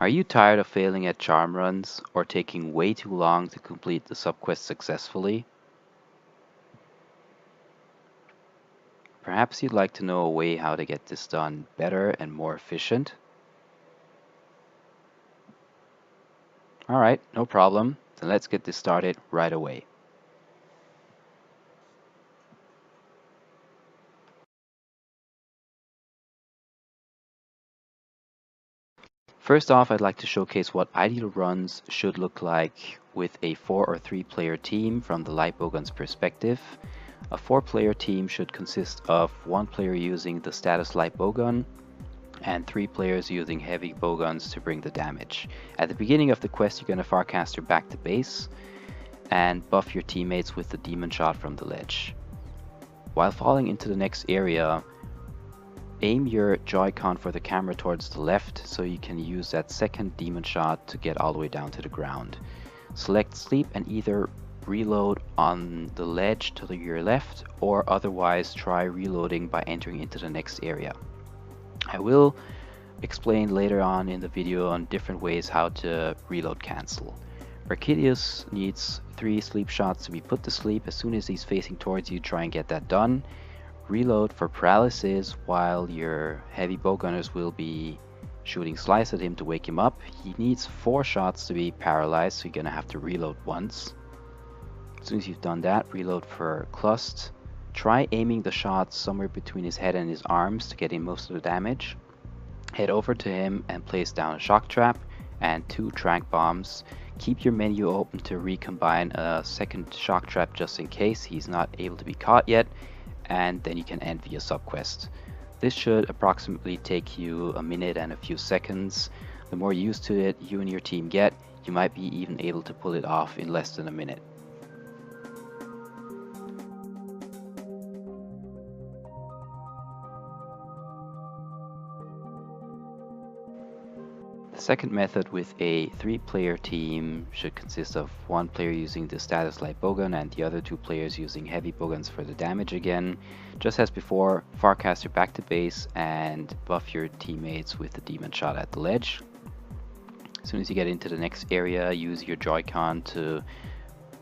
Are you tired of failing at charm runs or taking way too long to complete the subquest successfully? Perhaps you'd like to know a way how to get this done better and more efficient? Alright, no problem. Then let's get this started right away. First off, I'd like to showcase what ideal runs should look like with a 4 or 3 player team from the light bowgun's perspective. A 4-player team should consist of 1 player using the status light bowgun and 3 players using heavy bowguns to bring the damage. At the beginning of the quest, you're going to Farcaster back to base and buff your teammates with the demon shot from the ledge. While falling into the next area, aim your Joy-Con for the camera towards the left so you can use that second demon shot to get all the way down to the ground. Select sleep and either reload on the ledge to your left or otherwise try reloading by entering into the next area. I will explain later on in the video on different ways how to reload cancel. Brachydios needs 3 sleep shots to be put to sleep. As soon as he's facing towards you, try and get that done. Reload for paralysis while your heavy bowgunners will be shooting slice at him to wake him up. He needs 4 shots to be paralyzed, so you're gonna have to reload once. As soon as you've done that, reload for clust. Try aiming the shots somewhere between his head and his arms to get in most of the damage. Head over to him and place down a shock trap and 2 tranq bombs. Keep your menu open to recombine a second shock trap just in case he's not able to be caught yet, and then you can end via subquest. This should approximately take you a minute and a few seconds. The more used to it you and your team get, you might be even able to pull it off in less than a minute. The second method with a 3-player team should consist of 1 player using the status light bowgun and the other 2 players using heavy bowguns for the damage again. Just as before, Farcaster back to base and buff your teammates with the demon shot at the ledge. As soon as you get into the next area, use your Joy-Con to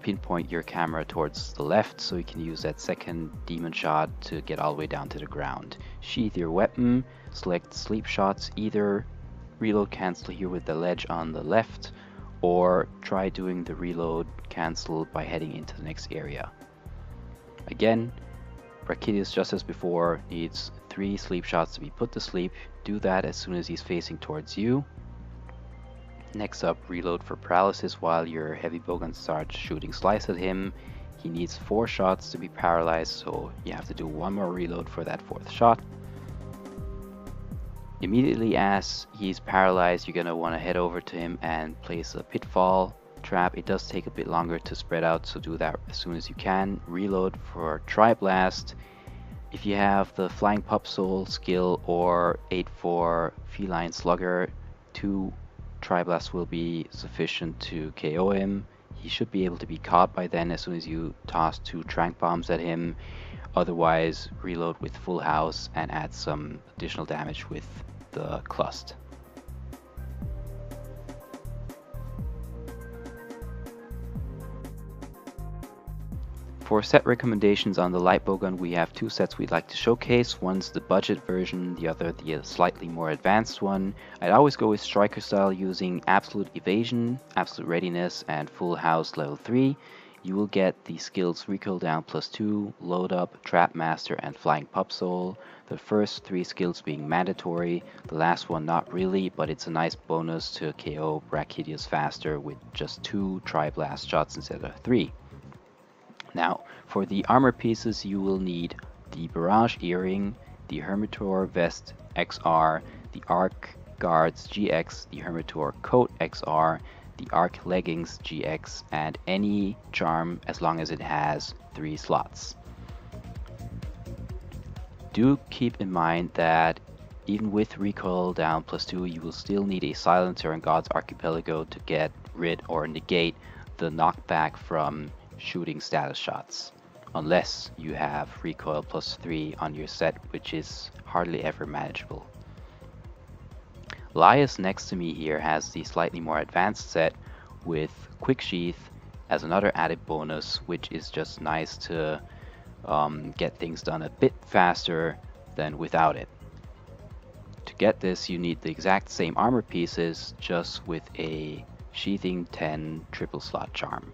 pinpoint your camera towards the left so you can use that second demon shot to get all the way down to the ground. Sheath your weapon, select sleep shots, either reload cancel here with the ledge on the left, or try doing the reload cancel by heading into the next area. Again, Brachydios, just as before, needs 3 sleep shots to be put to sleep. Do that as soon as he's facing towards you. Next up, reload for paralysis while your heavy bowgun starts shooting slice at him. He needs 4 shots to be paralyzed, so you have to do 1 more reload for that 4th shot. Immediately as he's paralyzed, you're going to want to head over to him and place a pitfall trap. It does take a bit longer to spread out, so do that as soon as you can. Reload for Tri-Blast. If you have the Flying Pup Soul skill or 8-4 Feline Slugger, 2 Tri-Blasts will be sufficient to KO him. He should be able to be caught by then as soon as you toss 2 tranq bombs at him. Otherwise, reload with full house and add some additional damage with the clust. For set recommendations on the light bowgun, we have 2 sets we'd like to showcase. One's the budget version, the other the slightly more advanced one. I'd always go with striker style using absolute evasion, absolute readiness, and full house level 3. You will get the skills Recoil Down +2, Load Up, Trap Master, and Flying Pup Soul. The first 3 skills being mandatory, the last one not really, but it's a nice bonus to KO Brachydios faster with just 2 Tri-Blast shots instead of 3. Now, for the armor pieces, you will need the Barrage Earring, the Hermitor Vest XR, the Arc Guards GX, the Hermitor Coat XR, the Arc Leggings GX, and any charm as long as it has 3 slots. Do keep in mind that even with Recoil Down +2, you will still need a Silencer in God's Archipelago to get rid or negate the knockback from shooting status shots, unless you have Recoil +3 on your set, which is hardly ever manageable. Elias next to me here has the slightly more advanced set with Quick Sheath as another added bonus, which is just nice to get things done a bit faster than without it. To get this, you need the exact same armor pieces, just with a Sheathing 10 triple slot charm.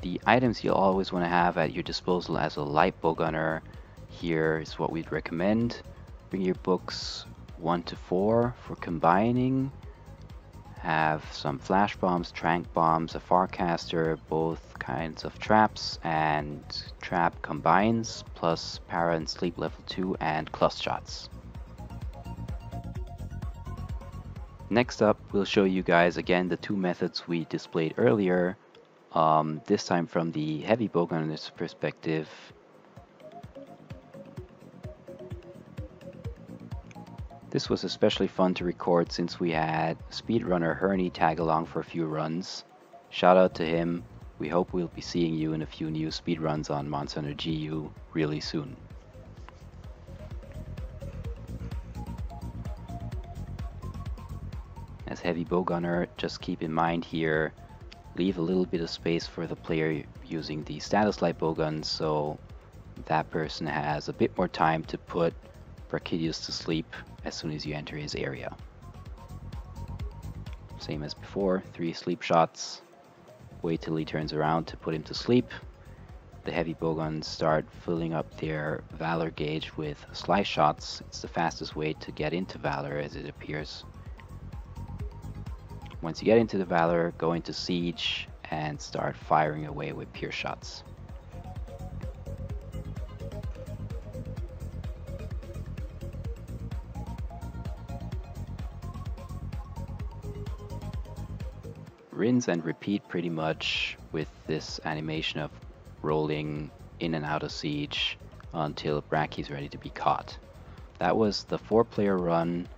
The items you'll always want to have at your disposal as a light bowgunner, here is what we'd recommend. Bring your books 1 to 4 for combining. Have some flash bombs, tranq bombs, a Farcaster, both kinds of traps, and trap combines, plus para and sleep level 2, and cluster shots. Next up, we'll show you guys again the two methods we displayed earlier, this time from the heavy bowgunner's perspective. This was especially fun to record since we had speedrunner Herny tag along for a few runs. Shout out to him. We hope we'll be seeing you in a few new speedruns on MHGU really soon. As heavy bowgunner, just keep in mind here, leave a little bit of space for the player using the status light bowguns, so that person has a bit more time to put Brachydius to sleep as soon as you enter his area. Same as before, 3 sleep shots. Wait till he turns around to put him to sleep. The heavy bowguns start filling up their Valor gauge with slice shots. It's the fastest way to get into Valor, as it appears. Once you get into the Valor, go into Siege and start firing away with pierce shots. Rinse and repeat pretty much with this animation of rolling in and out of Siege until Brachy's ready to be caught. That was the 4-player run.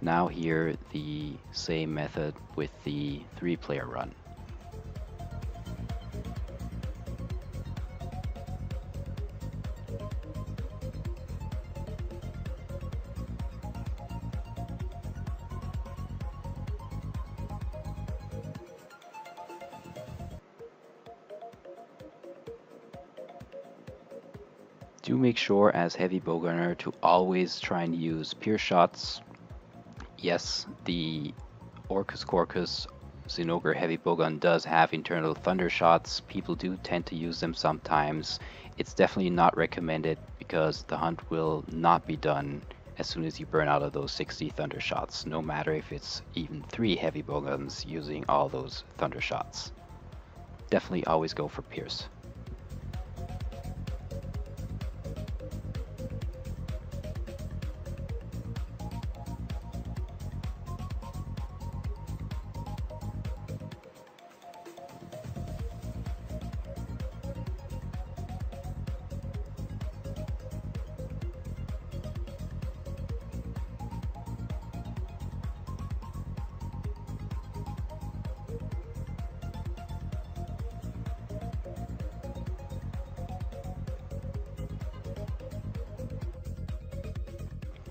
Now here the same method with the 3-player run. Do make sure as heavy bowgunner to always try and use pierce shots. Yes, the Orcus Corcus Zinogre heavy bowgun does have internal thunder shots. People do tend to use them sometimes. It's definitely not recommended because the hunt will not be done as soon as you burn out of those 60 thunder shots, no matter if it's even 3 heavy bowguns using all those thunder shots. Definitely always go for pierce.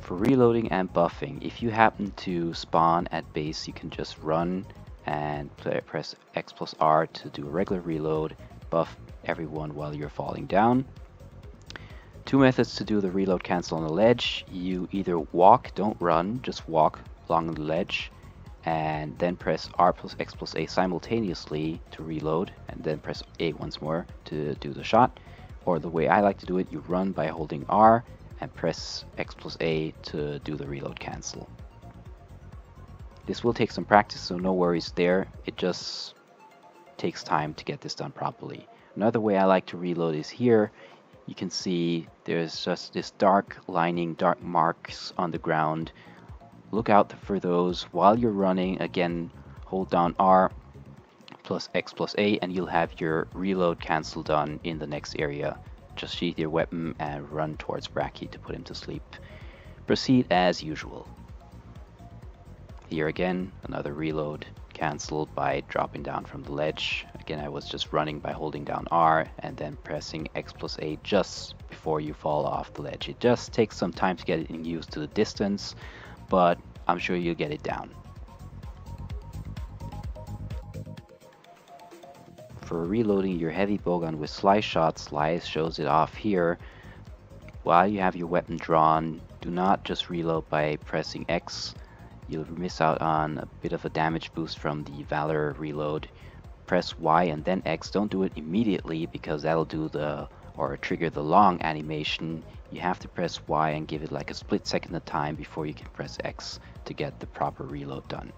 For reloading and buffing, if you happen to spawn at base, you can just run and press X+R to do a regular reload, buff everyone while you're falling down. 2 methods to do the reload cancel on the ledge. You either walk, don't run, just walk along the ledge, and then press R plus X plus A simultaneously to reload, and then press A once more to do the shot. Or the way I like to do it, you run by holding R and press X plus A to do the reload cancel. This will take some practice, so no worries there. It just takes time to get this done properly. Another way I like to reload is here. You can see there's just this dark lining, dark marks on the ground. Look out for those while you're running. Again, hold down R plus X plus A and you'll have your reload cancel done in the next area. Just sheath your weapon and run towards Brachy to put him to sleep. Proceed as usual. Here again, another reload cancelled by dropping down from the ledge. Again, I was just running by holding down R and then pressing X+A just before you fall off the ledge. It just takes some time to get it used to the distance, but I'm sure you'll get it down. For reloading your heavy bowgun with slice shots, Slice shows it off here. While you have your weapon drawn, do not just reload by pressing X. You'll miss out on a bit of a damage boost from the Valor reload. Press Y and then X. Don't do it immediately because that'll do or trigger the long animation. You have to press Y and give it like a split second of time before you can press X to get the proper reload done.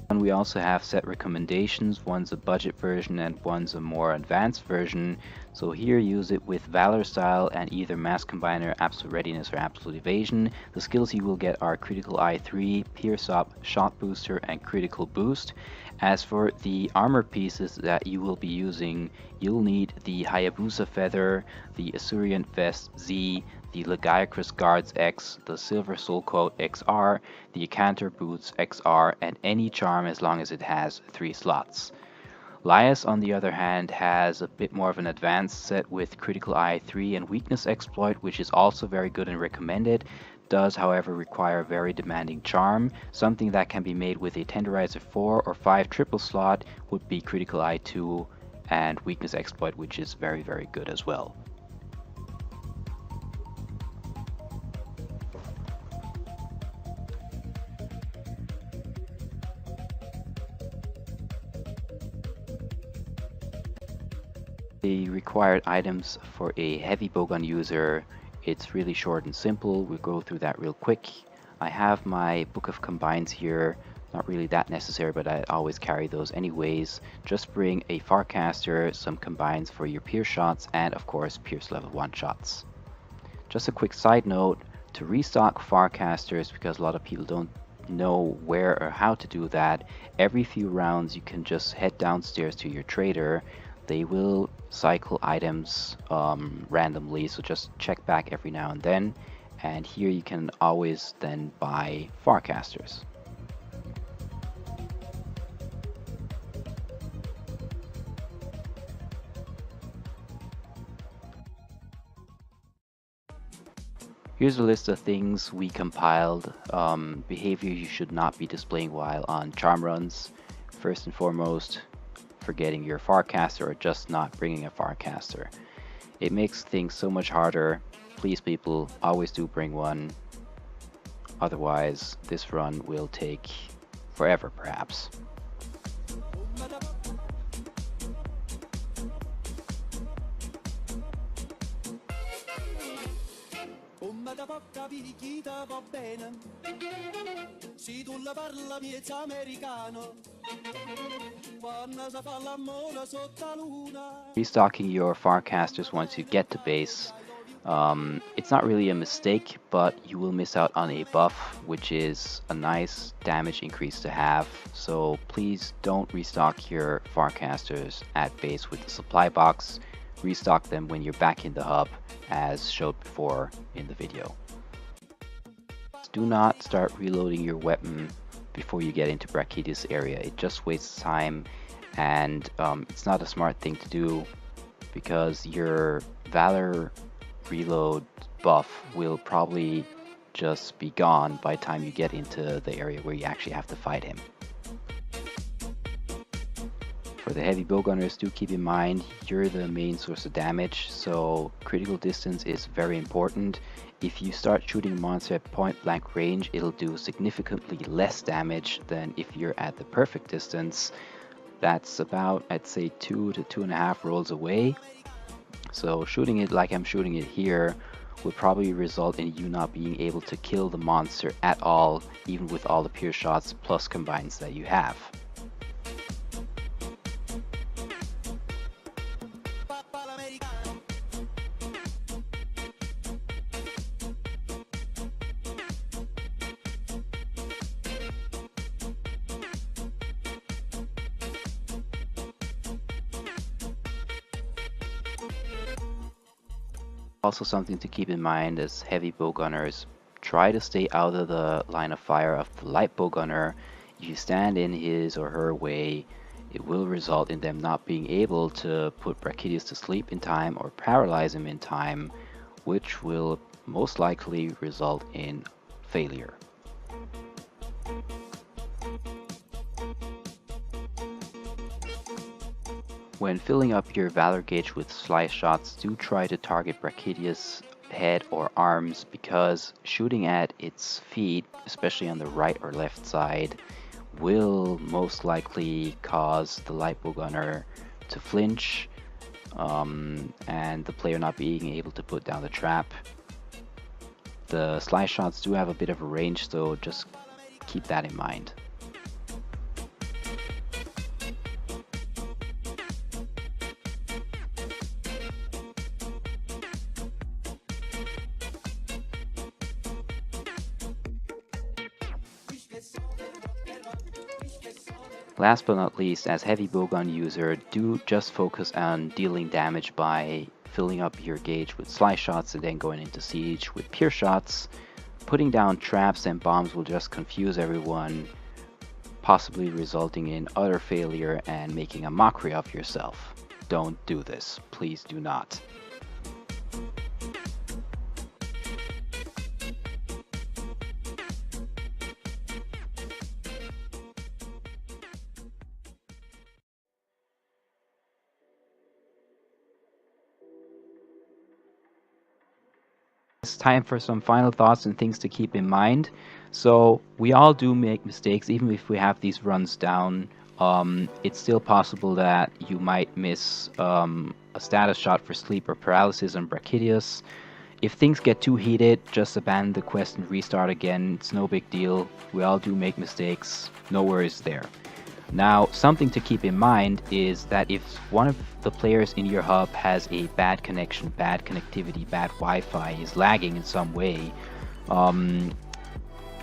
And we also have set recommendations. One's a budget version and one's a more advanced version. So here use it with Valor style and either Mass Combiner, Absolute Readiness, or Absolute Evasion. The skills you will get are Critical Eye 3, Pierce Up, Shot Booster, and Critical Boost. As for the armor pieces that you will be using, you'll need the Hayabusa Feather, the Assyrian Vest Z, the Lagiacrus Guards X, the Silver Soul Coat XR, the Cantor Boots XR, and any charm as long as it has 3 slots. Laius, on the other hand, has a bit more of an advanced set with Critical Eye 3 and Weakness Exploit, which is also very good and recommended. Does, however, require a very demanding charm. Something that can be made with a Tenderizer 4 or 5 triple slot would be Critical Eye 2 and Weakness Exploit, which is very, very good as well. The required items for a heavy bowgun user, it's really short and simple. We'll go through that real quick. I have my book of combines here. Not really that necessary, but I always carry those anyways. Just bring a Farcaster, some combines for your pierce shots, and of course pierce level 1 shots. Just a quick side note, to restock Farcasters, because a lot of people don't know where or how to do that, every few rounds you can just head downstairs to your trader. They will cycle items randomly, so just check back every now and then. And here you can always then buy Farcasters. Here's a list of things we compiled, behavior you should not be displaying while on charm runs. First and foremost, forgetting your Farcaster or just not bringing a Farcaster. It makes things so much harder. Please people, always do bring one. Otherwise, this run will take forever perhaps. Restocking your Farcasters once you get to base. It's not really a mistake, but you will miss out on a buff, which is a nice damage increase to have. So please don't restock your Farcasters at base with the supply box. Restock them when you're back in the hub, as showed before in the video. Do not start reloading your weapon before you get into Brachydios area. It just wastes time, and it's not a smart thing to do, because your Valor reload buff will probably just be gone by the time you get into the area where you actually have to fight him. For the heavy bowgunners, do keep in mind you're the main source of damage, so critical distance is very important. If you start shooting a monster at point blank range, it'll do significantly less damage than if you're at the perfect distance. That's about, I'd say, 2 to 2.5 rolls away. So shooting it like I'm shooting it here would probably result in you not being able to kill the monster at all, even with all the pierce shots plus combines that you have. Also something to keep in mind as heavy bow gunners, try to stay out of the line of fire of the light bow gunner. If you stand in his or her way, it will result in them not being able to put Brachydios to sleep in time or paralyze him in time, which will most likely result in failure. When filling up your Valor gauge with slice shots, do try to target Brachydios' head or arms, because shooting at its feet, especially on the right or left side, will most likely cause the light bow gunner to flinch and the player not being able to put down the trap. The slice shots do have a bit of a range, so just keep that in mind. Last but not least, as heavy bowgun user, do just focus on dealing damage by filling up your gauge with slice shots and then going into siege with pure shots. Putting down traps and bombs will just confuse everyone, possibly resulting in utter failure and making a mockery of yourself. Don't do this. Please do not. It's time for some final thoughts and things to keep in mind. So we all do make mistakes, even if we have these runs down. It's still possible that you might miss a status shot for sleep or paralysis on Brachydios. If things get too heated, just abandon the quest and restart again. It's no big deal. We all do make mistakes. No worries there. Now, something to keep in mind is that if one of the players in your hub has a bad connection, bad connectivity, bad Wi-Fi, is lagging in some way,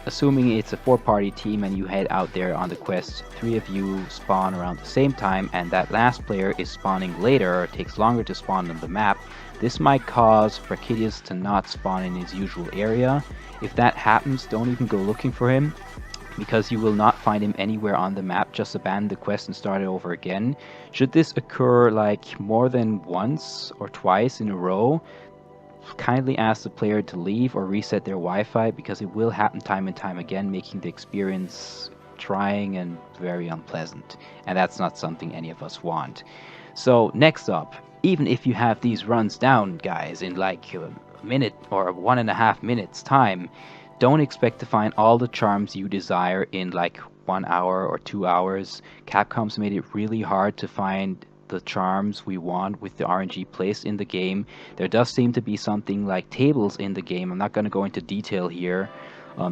assuming it's a 4-party team and you head out there on the quest, 3 of you spawn around the same time and that last player is spawning later or takes longer to spawn on the map, this might cause Brachydios to not spawn in his usual area. If that happens, don't even go looking for him, because you will not find him anywhere on the map. Just abandon the quest and start it over again. Should this occur like more than once or twice in a row, kindly ask the player to leave or reset their Wi-Fi, because it will happen time and time again, making the experience trying and very unpleasant, and that's not something any of us want. So next up, even if you have these runs down, guys, in like a minute or 1.5 minutes time, don't expect to find all the charms you desire in like 1 hour or 2 hours. Capcom's made it really hard to find the charms we want with the RNG placed in the game. There does seem to be something like tables in the game. I'm not going to go into detail here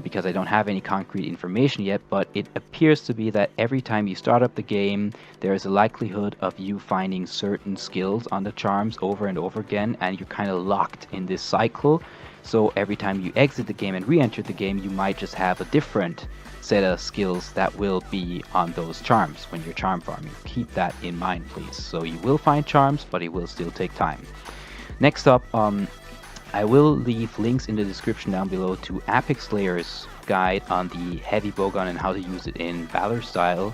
because I don't have any concrete information yet, but it appears to be that every time you start up the game, there is a likelihood of you finding certain skills on the charms over and over again, and you're kind of locked in this cycle. So every time you exit the game and re-enter the game, you might just have a different set of skills that will be on those charms when you're charm farming. Keep that in mind, please. So you will find charms, but it will still take time. Next up, I will leave links in the description down below to ApexSlayer's guide on the heavy bowgun and how to use it in Valor style.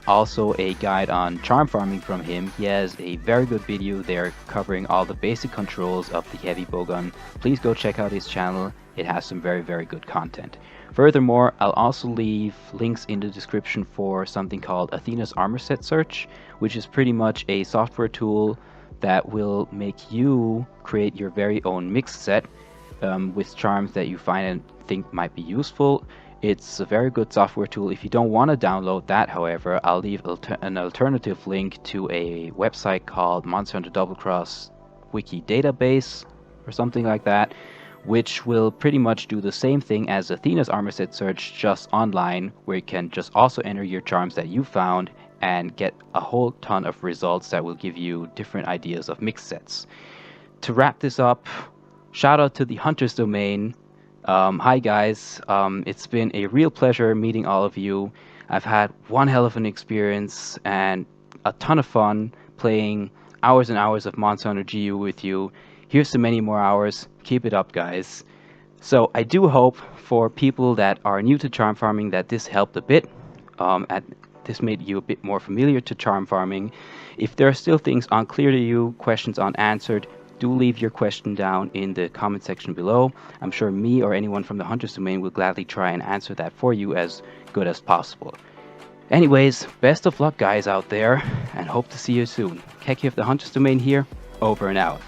Also a guide on charm farming from him. He has a very good video there covering all the basic controls of the heavy bowgun. Please go check out his channel. It has some very, very good content. Furthermore, I'll also leave links in the description for something called Athena's Armor Set Search, which is pretty much a software tool that will make you create your very own mix set with charms that you find and think might be useful. It's a very good software tool. If you don't want to download that, however, I'll leave an alternative link to a website called Monster Hunter Double Cross Wiki Database or something like that, which will pretty much do the same thing as Athena's Armor Set Search, just online, where you can just also enter your charms that you found and get a whole ton of results that will give you different ideas of mix sets. To wrap this up, shout out to the Hunters domain. Hi guys, it's been a real pleasure meeting all of you. I've had one hell of an experience and a ton of fun playing hours and hours of Monster Hunter GU with you. Here's to many more hours. Keep it up, guys. So I do hope for people that are new to charm farming that this helped a bit. This made you a bit more familiar to charm farming. If there are still things unclear to you, questions unanswered, do leave your question down in the comment section below. I'm sure me or anyone from the Hunters domain will gladly try and answer that for you as good as possible. Anyways, best of luck guys out there, and hope to see you soon. Kecki of the Hunters domain here, over and out.